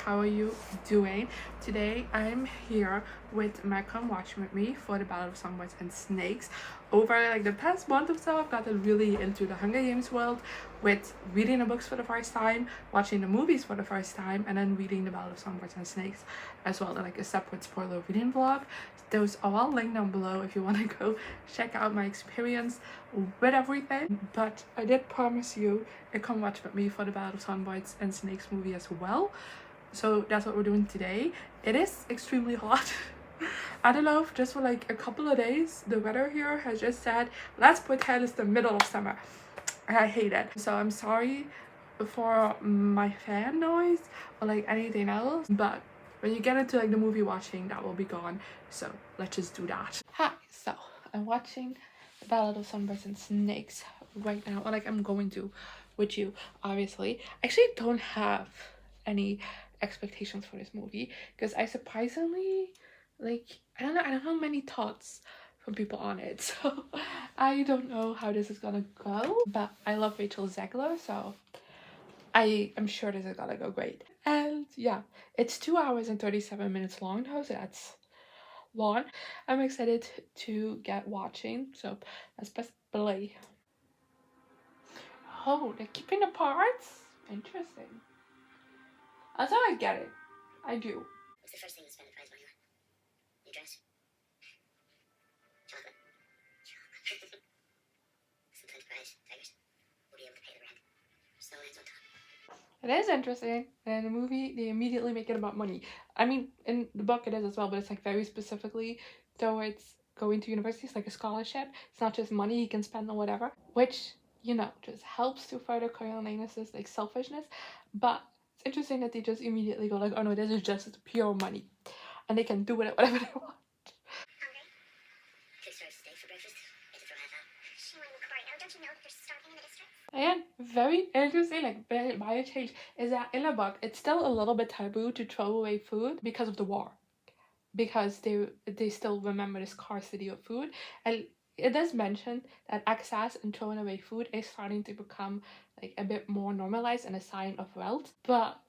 how are you doing? Today I'm here with my come watch with me for the Ballad of Songbirds and Snakes. Over like the past month or so, I've gotten really into the Hunger Games world with reading the books for the first time, watching the movies for the first time, and then reading the Ballad of Songbirds and Snakes as well, like a separate spoiler reading vlog. Those are all linked down below if you want to go check out my experience with everything. But I did promise you a come watch with me for the Ballad of Songbirds and Snakes movie as well. So that's what we're doing today. It is extremely hot. I don't know if just for like a couple of days the weather here has just said let's pretend it's the middle of summer. I hate it. So I'm sorry for my fan noise or like anything else, but when you get into like the movie watching, that will be gone. So let's just do that. Hi, so I'm watching the Ballad of Songbirds and Snakes right now, or like I'm going to with you, obviously. I actually don't have any expectations for this movie because I surprisingly I don't know many thoughts from people on it, so I don't know how this is gonna go, but I love Rachel Zegler, so I am sure this is gonna go great. And yeah, it's 2 hours and 37 minutes long now, so that's long. I'm excited to get watching, so let's press play. Oh, they're keeping the parts? Interesting. That's how I get it. I do. What's the first thing you spend the prize money on? New dress? Chocolate? Chocolate. Sometimes prize, tigers, will be able to pay the rent. Snow lands on top. It is interesting. And in the movie, they immediately make it about money. I mean, in the book it is as well, but it's like very specifically towards going to university. It's like a scholarship. It's not just money you can spend or whatever, which, you know, just helps to further Coriolanus's like selfishness. But it's interesting that they just immediately go like, oh no, this is just pure money. And they can do with it whatever they want. Hungry? Could serve steak for breakfast. Get to throw half out. She won the card. Don't you know that they're starving in the district? And very interesting, like very minor change, is that in a book it's still a little bit taboo to throw away food because of the war, because they still remember the scarcity of food, and it does mention that excess and throwing away food is starting to become like a bit more normalized and a sign of wealth, but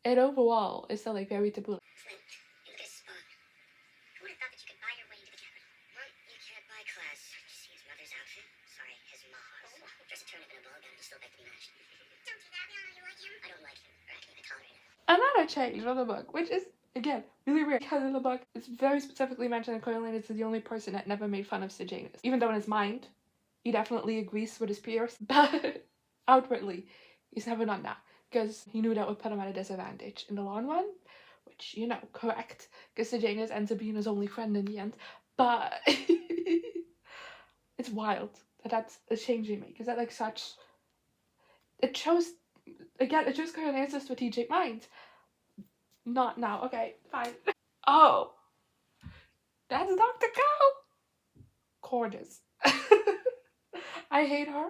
it overall is still like very taboo. Flint, you look at his spot. Who would have thought that you could buy your way into the capital? What? You can't buy class. Did you see his mother's outfit? Sorry, his ma's. Dress a turnip in a ball gown and still beg to be matched. Don't do that. We all know you like him. I don't like him, or I can't even tolerate him. Another change from the book, which is again really weird, because in the book it's very specifically mentioned that Coriolanus is the only person that never made fun of Sejanus, even though in his mind he definitely agrees with his peers, but outwardly he's never done that because he knew that would put him at a disadvantage in the long run, which, you know, correct, because Sejanus ends up being his only friend in the end. But it's wild that that's a change they make, because that like such, it shows Coriolanus' strategic mind. Not now. Okay, fine. Oh, that's Dr. Cow. Gorgeous. I hate her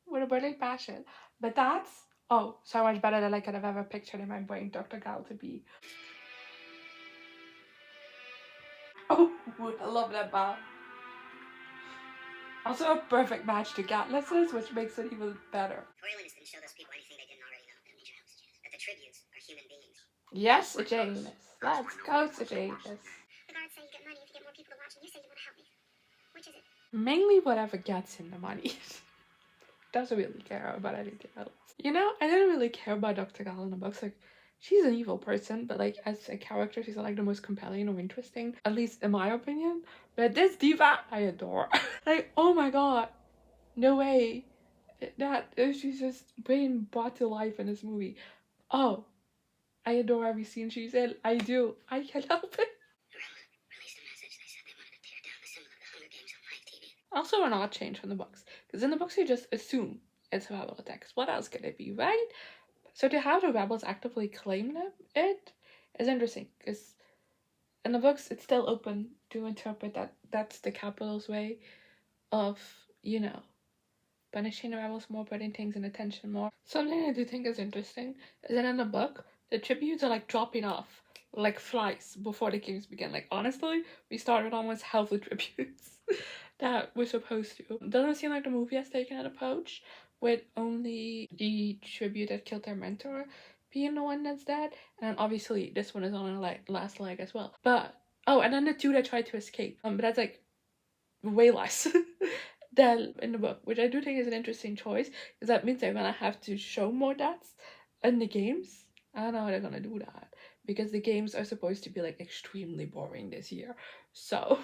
with a burning passion, but that's, oh, so much better than I could have ever pictured in my brain Dr. Gal to be. Oh, I love that bar. Also a perfect match to Gatlus's, which makes it even better. Coriolanus didn't show those people anything they didn't already know. Major house, that the tributes are human beings. Yes, Sejanus. Let's go, Sejanus. The guards say you get money if you get more people to watch, and you say you want to help me. Which is it? Mainly whatever gets him the money. Doesn't really care about anything else. You know, I didn't really care about Dr. Gal in the books. Like, she's an evil person, but like as a character, she's not like the most compelling or interesting, at least in my opinion. But this diva, I adore. Like, oh my god, no way that she's just being brought to life in this movie. Oh, I adore every scene she's in. I do. I can't help it. Released a message. They said they wanted to tear down the symbol of the Hunger Games on live TV. Also an odd change from the books, because in the books you just assume it's a rebel attack. What else could it be, right? So to have the rebels actively claim it is interesting, because in the books it's still open to interpret that that's the capital's way of, you know, punishing the rebels more, putting things in attention more. Something I do think is interesting is that in the book the tributes are like dropping off like flies before the games begin. Like, honestly, we started almost half the tributes that we're supposed to. Doesn't seem like the movie has taken an approach with only the tribute that killed their mentor being the one that's dead. And then obviously this one is on a last leg as well. But oh, and then the two that tried to escape. But that's like way less than in the book, which I do think is an interesting choice, because that means they're gonna have to show more deaths in the games. I don't know how they're gonna do that, because the games are supposed to be like extremely boring this year. So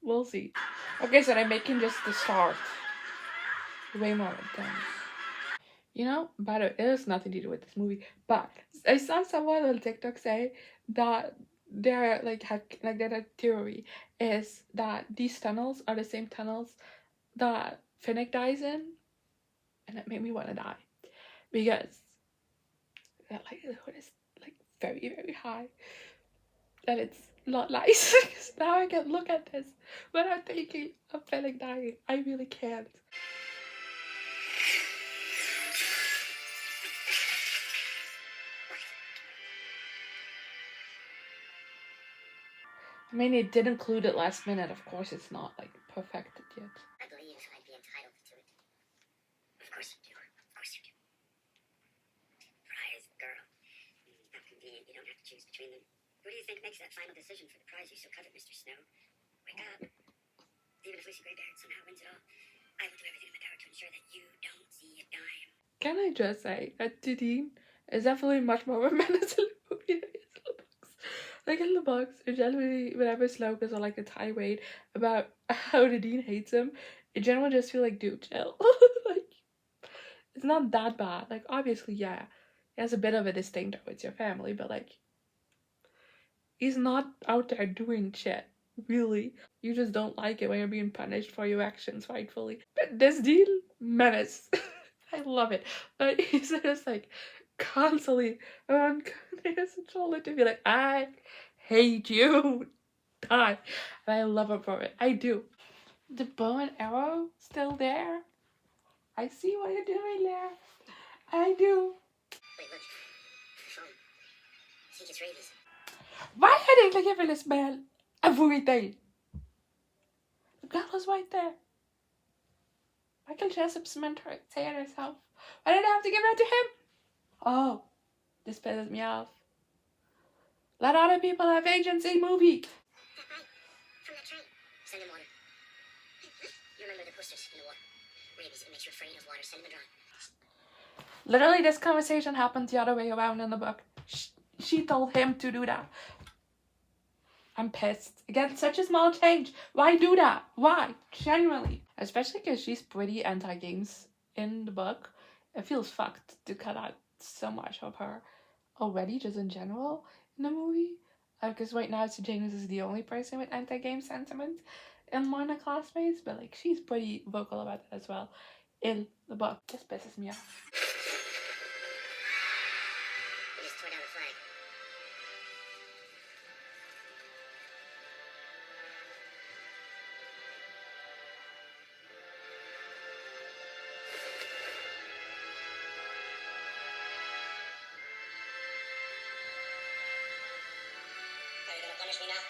we'll see. Okay, so they're making just the start way more intense. You know, by the way, it has nothing to do with this movie, but I saw someone on TikTok say that their their theory is that these tunnels are the same tunnels that Finnick dies in, and it made me want to die because that likelihood is like very very high, and it's not nice. Because now I can look at this without thinking of Finnick dying. I really can't. I mean, it did include it last minute. Of course, it's not like perfected yet. I believe I'd be entitled to it. Of course you do. Of course you do. Prize, girl. How convenient. You don't have to choose between them. Who do you think makes that final decision for the prize you so covet, Mr. Snow? Wake up. Even if Lucy Greybeard somehow wins it all, I will do everything in my power to ensure that you don't see a dime. Can I just say that Didine is definitely much more of a menace in the movie than he is in the books. Like in the books, generally whenever Snow goes on like a tirade about how Didine hates him, it generally just feel like, dude, chill. Like, it's not that bad. Like, obviously, yeah, he has a bit of a disdain towards your family, but like, he's not out there doing shit. Really, you just don't like it when you're being punished for your actions, rightfully. But this deal, menace. I love it. But he's just like constantly on his shoulder to be like, I hate you. Die. And I love him for it. I do. The bow and arrow still there. I see what you're doing there. I do. Wait, look. The phone. I think it's rabies. Why are they giving this man everything? The girl is right there. Michael Jessup's mentor saying herself. Why did I have to give it to him? Oh, this pisses me off. Let other people have agency, movie. That right. From that train. Send him water. You remember the posters in the water? Rabies, it makes you afraid of water. Send him a drop. Literally, this conversation happened the other way around in the book. She told him to do that. I'm pissed. Again, such a small change. Why do that? Why? Genuinely. Especially because she's pretty anti-games in the book. It feels fucked to cut out so much of her already, just in general, in the movie. Because right now, James is the only person with anti-game sentiment in one of classmates. But like, she's pretty vocal about that as well in the book. This pisses me off. We just tore down the flag. Are you gonna punish me now?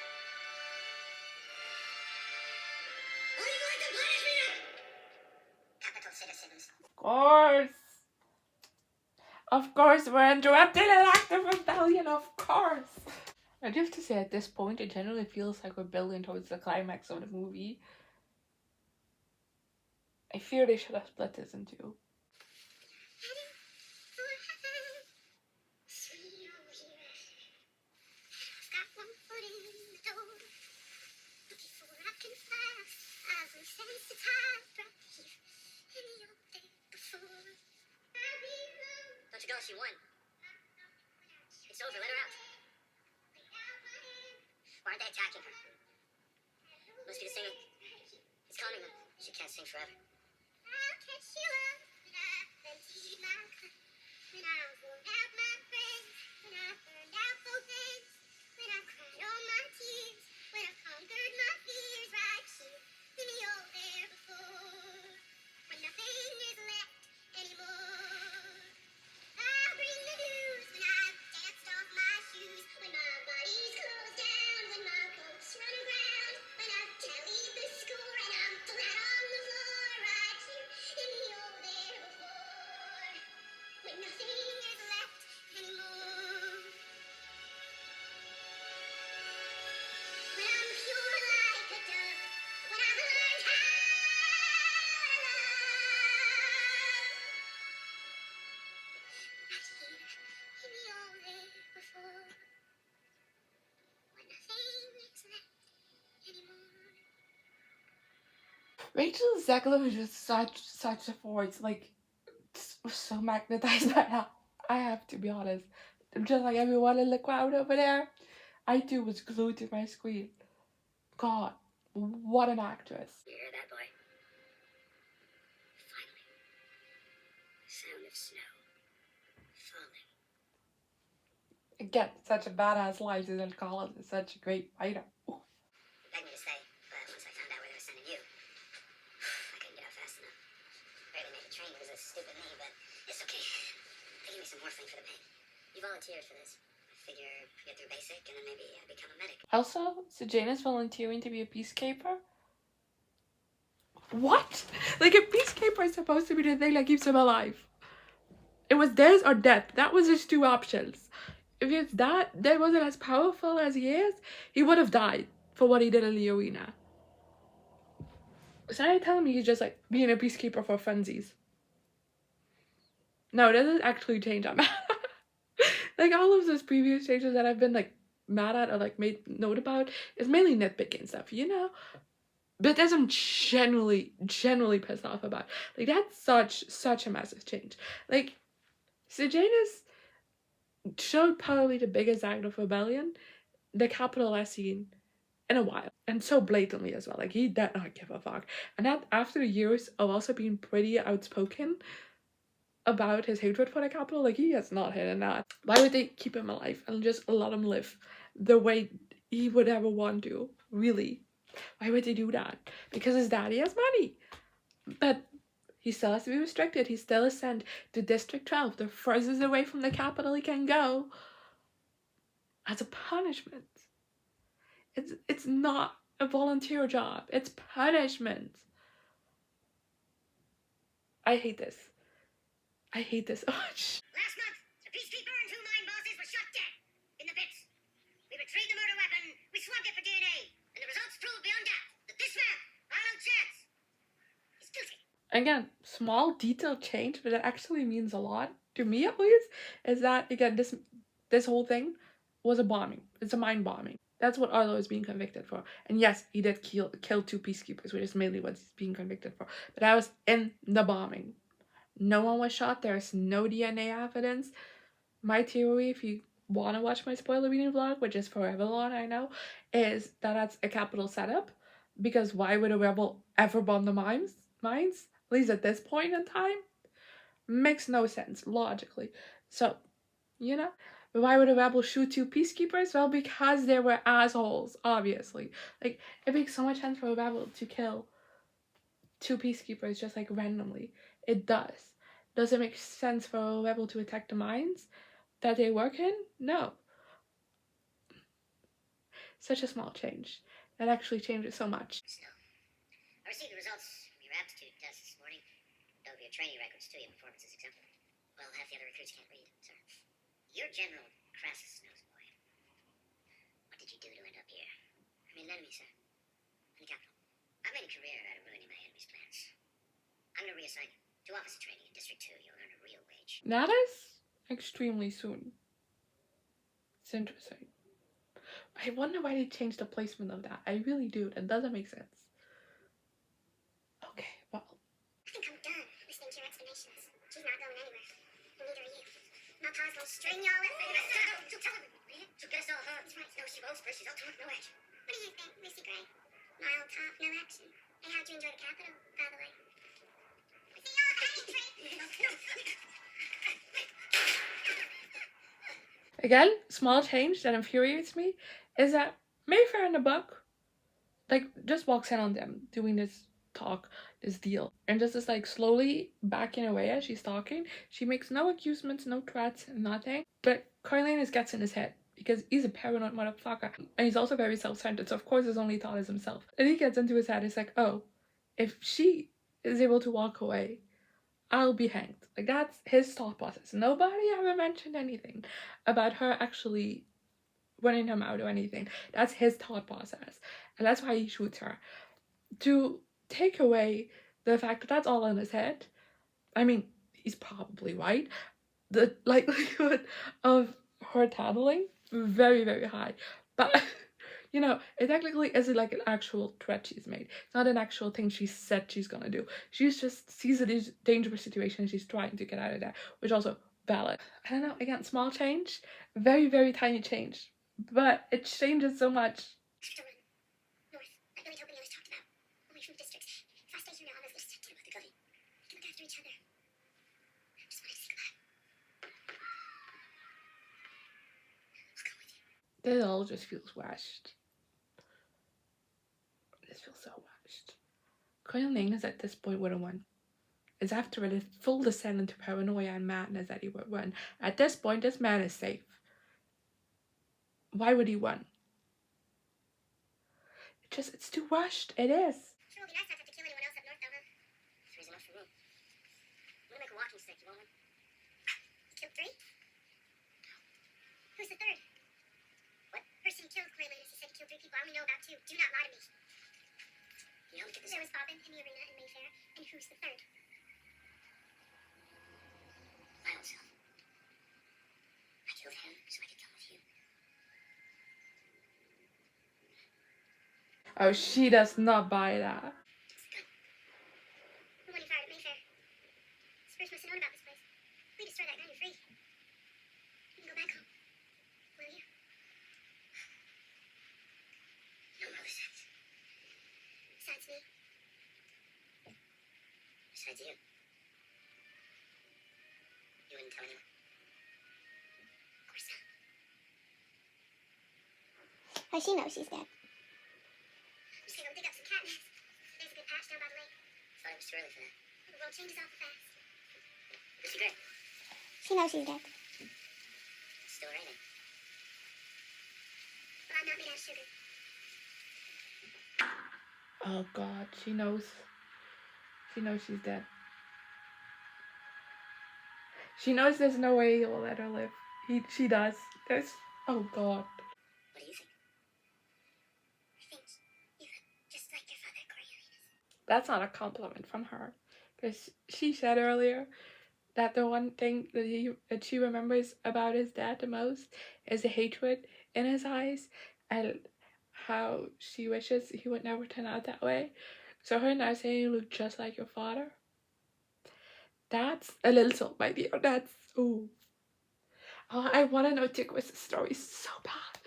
Are you going to punish me now? Capital citizens. Of course, we're interrupting an act of rebellion, of course. I do have to say, at this point, it generally feels like we're building towards the climax of the movie. I fear they should have split this in two. Don't you go, she won. It's over, let her out. Why aren't they attacking her? Must be the singing. It's calming them. She can't sing forever. I'll catch you up when I've emptied my cup. When I've worn out my friends. When I've burned out both ends. When I've cried all my tears. When I've conquered my fears right here in the old there before. When nothing is left anymore. I'll bring the news when I've danced off my shoes. When my body's closed down. When my hopes run aground. When I've tallied the score and I'm flat on the floor. Rachel Zegler was just such a force. Like, was so magnetized by her. I have to be honest. Just like everyone in the crowd over there, I too was glued to my screen. God, what an actress. You hear that, boy? Finally. Sound of snow. Falling. Again, such a badass Lieutenant Collins is such a great writer. Begged me to stay, but once I found out where they were sending you, I couldn't get out fast enough. Barely made the train. It was a stupid knee, but it's okay. They gave me some morphine for the pain. You volunteered for this. I figure get through basic and then maybe become a medic. Also, Sejanus volunteering to be a peacekeeper? What? Like, a peacekeeper is supposed to be the thing that keeps him alive. It was theirs or death. That was his two options. If it's that wasn't as powerful as he is, he would have died for what he did in the arena. So now you're telling me he's just like being a peacekeeper for funsies. No, it doesn't actually change. I'm mad. Like, all of those previous changes that I've been like mad at or like made note about is mainly nitpicking stuff, you know? But there's some genuinely pissed off about. Like, that's such a massive change. Like, Sejanus showed probably the biggest act of rebellion the Capitol has seen in a while. And so blatantly as well. Like, he did not give a fuck. And that after years of also being pretty outspoken about his hatred for the Capitol, like, he has not hidden that. Why would they keep him alive and just let him live the way he would ever want to? Really? Why would they do that? Because his daddy has money. But he still has to be restricted. He still is sent to District 12, the furthest away from the Capitol he can go, as a punishment. It's not a volunteer job. It's punishment. I hate this. I hate this so much. Last month, the peacekeeper and 2 mine bosses were shot dead in the pits. We retrieved the murder weapon, we swabbed it for DNA, and the results proved beyond doubt that this man, Arnold Chance, is guilty. Again, small detail change, but it actually means a lot, to me at least, is that, again, this whole thing was a bombing. It's a mine bombing. That's what Arlo is being convicted for. And yes, he did kill 2 peacekeepers, which is mainly what he's being convicted for. But that was in the bombing. No one was shot. There's no DNA evidence. My theory, if you want to watch my spoiler reading vlog, which is forever long, I know, is that that's a Capitol setup. Because why would a rebel ever bomb the mines? At least at this point in time? Makes no sense, logically. So, you know? But why would a rebel shoot 2 peacekeepers? Well, because they were assholes, obviously. Like, it makes so much sense for a rebel to kill 2 peacekeepers just like randomly. It does. Does it make sense for a rebel to attack the mines that they work in? No. Such a small change. That actually changes so much. Still, I received the results from your aptitude test this morning. Dove your training records too. Your performance is exemplary. Well, half the other recruits can't read, sir. You're General Crassus Noseboy. What did you do to end up here? I made an enemy, sir. In the capital. I've made a career out of ruining my enemy's plans. I'm gonna reassign you to officer training in District 2. You'll earn a real wage. That is extremely soon. It's interesting. I wonder why they changed the placement of that. I really do. That doesn't make sense. Okay, well. I think I'm done listening to your explanations. She's not going anywhere. And neither are you. My pa's gonna string y'all up. She'll tell him. She'll get us all hung. That's right. No, she won't. She's all talk, no action. What do you think, Missy Gray? Mild talk, no action. Hey, how'd you enjoy the Capitol, by the way? See y'all Again, small change that infuriates me is that Mayfair in the book, like, just walks in on them doing this talk, this deal, and just is like slowly backing away as she's talking. She makes no accusations, no threats, nothing. But Coriolanus gets in his head because he's a paranoid motherfucker, and he's also very self-centered. So of course his only thought is himself. And he gets into his head. It's like, oh, if she is able to walk away, I'll be hanged. Like, that's his thought process. Nobody ever mentioned anything about her actually running him out or anything. That's his thought process. And that's why he shoots her. To take away the fact that that's all in his head, I mean, he's probably right. The likelihood of her tattling, very, very high. But You know, it technically isn't like an actual threat she's made. It's not an actual thing she said she's gonna do. She's just sees a dangerous situation and she's trying to get out of that, which also valid. I don't know, again, small change, very, very tiny change, but it changes so much. North. Like Billy told me others talked about. Away from districts. If I stay here now, I'm gonna stick to about the gully. We can look after each other. I just wanted to think about it. I'll come with you. It all just feels rushed. This feels so rushed. Coiling is at this point would have won. Is after a full descent into paranoia and madness that he would win. At this point, this man is safe. Why would he win? It's too rushed. It is. Sure would be nice not to have to kill anyone else up north, though, huh? That's reason enough for me. I'm gonna make a walking stick. You want one? You killed 3? No. Who's the 3rd? What? Person killed Coriolanus. He said he killed 3 people. I only know about 2. Do not lie to me. You know, look at this. There was Bobbin in the arena in Mayfair. And who's the 3rd? My own self. I killed him so I could come with you. Oh, she does not buy that. It's the gun. The one you fired at Mayfair. Spurs must have known about this place. If we destroy that gun, you're free. You can go back home. Will you? No more besides. Besides me. Besides you. You wouldn't tell anyone? Of course not. Oh, she knows she's dead. I'm just gonna go dig up some catnip. There's a good patch down by the lake. Thought it was too early for that. The world changes awful fast. Lucy Gray. She knows she's dead. It's still raining. But I'm not made out of sugar. Oh God, she knows. She knows she's dead. She knows there's no way he will let her live. She does. Oh God. What do you think? I think you look just like your father, Coriolanus. That's not a compliment from her, because she said earlier that the one thing that she remembers about his dad the most is the hatred in his eyes and how she wishes he would never turn out that way. So her now saying you look just like your father, that's a little salt, my dear. That's ooh. Oh, I want to know Tigris' story so bad.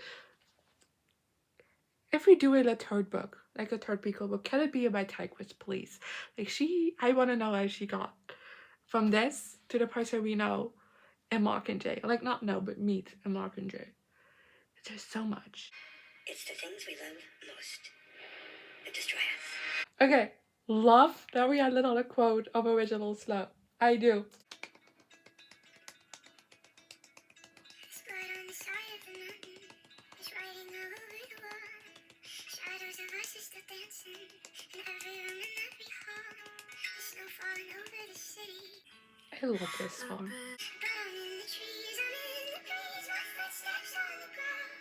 If we do a 3rd book, like a 3rd prequel book, can it be about Tigris, please? Like I want to know how she got from this to the person we know in Mockingjay. Like not know, but meet in Mockingjay. There's so much. It's the things we love most that destroy us. Okay, love that we had another quote of original Slow. I do. Blood on the side of the mountain is writing all over the wall. Shadows of us are still dancing in every room in every hall. The snow falling over the city. I love this song. But I'm in the trees, I'm in the breeze, my footsteps on the ground.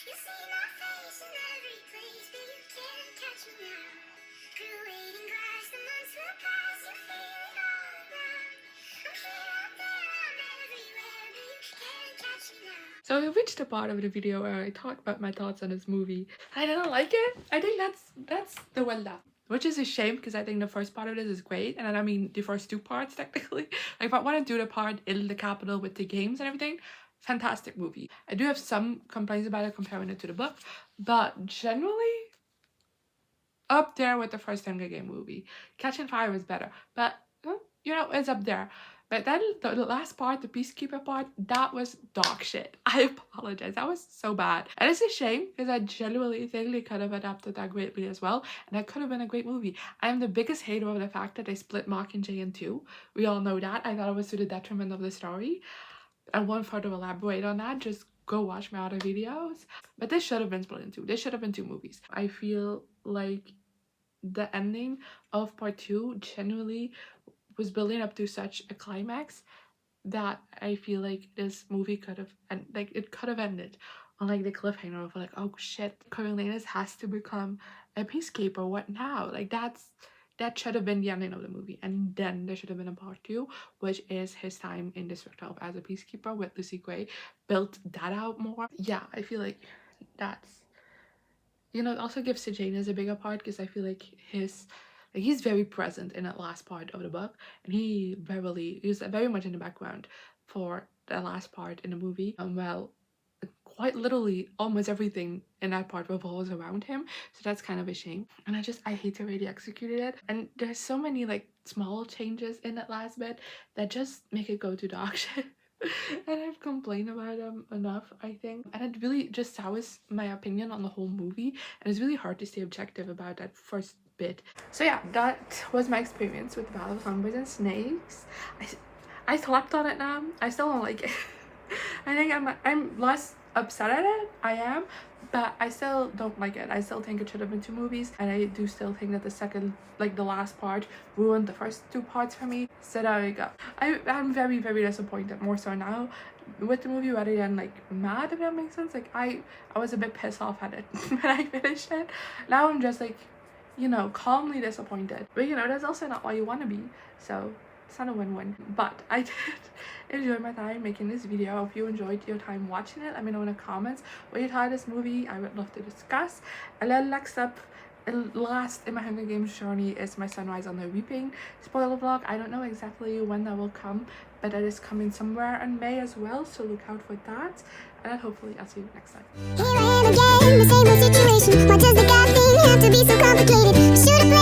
You see my face in every place, but you can't catch me now. Through waiting glass, the months will pass, you feel it all around. I'm here, I'm there, I'm everywhere, but you can't catch me now. So we reached the part of the video where I talk about my thoughts on this movie. I didn't like it. I think that's the well done. Which is a shame because I think the first part of this is great. And then I mean the first 2 parts technically. Like if I want to do the part in the capital with the games and everything, fantastic movie. I do have some complaints about it comparing it to the book. But generally up there with the first Hunger Game movie. Catching Fire was better. But you know, it's up there. But then the last part, the Peacekeeper part, that was dog shit. I apologize. That was so bad. And it's a shame because I genuinely think they could have adapted that greatly as well. And that could have been a great movie. I am the biggest hater of the fact that they split Mockingjay in 2. We all know that. I thought it was to the detriment of the story. I won't further elaborate on that. Just go watch my other videos. But this should have been split in 2. This should have been 2 movies. I feel like the ending of part 2 genuinely was building up to such a climax that I feel like this movie could have ended on like the cliffhanger of like, oh shit, Coriolanus has to become a peacekeeper. What now? Like that should have been the ending of the movie, and then there should have been a part 2, which is his time in District 12 as a peacekeeper with Lucy Gray. Built that out more. Yeah, I feel like that's you know, it also gives Sejanus a bigger part because I feel like he's very present in that last part of the book, and he's very much in the background for the last part in the movie. Well, quite literally almost everything in that part revolves around him, so that's kind of a shame. And I hate the way they executed it, and there's so many like small changes in that last bit that just make it go to dog shit. And I've complained about them enough, I think, and it really just sours my opinion on the whole movie, and it's really hard to stay objective about that first bit. So yeah, that was my experience with the Battle of Songbirds and Snakes. I slept on it now. I still don't like it. I think I'm less upset at it. I am, but I still don't like it. I still think it should have been 2 movies, and I do still think that the last part ruined the first 2 parts for me. So there you go. I'm very, very disappointed, more so now with the movie rather than like mad, if that makes sense. Like I was a bit pissed off at it when I finished it. Now I'm just like, you know, calmly disappointed. But you know, that's also not what you want to be. So it's not a win-win. But I did enjoy my time making this video. I hope you enjoyed your time watching it. Let me know in the comments what you thought of this movie. I would love to discuss. And then next up, last in my Hunger Games journey is my Sunrise on the Reaping spoiler vlog. I don't know exactly when that will come, but that is coming somewhere in May as well, so look out for that. And then hopefully I'll see you next time. Here I am again, the same old situation. Why does the God thing have to be so complicated? I should have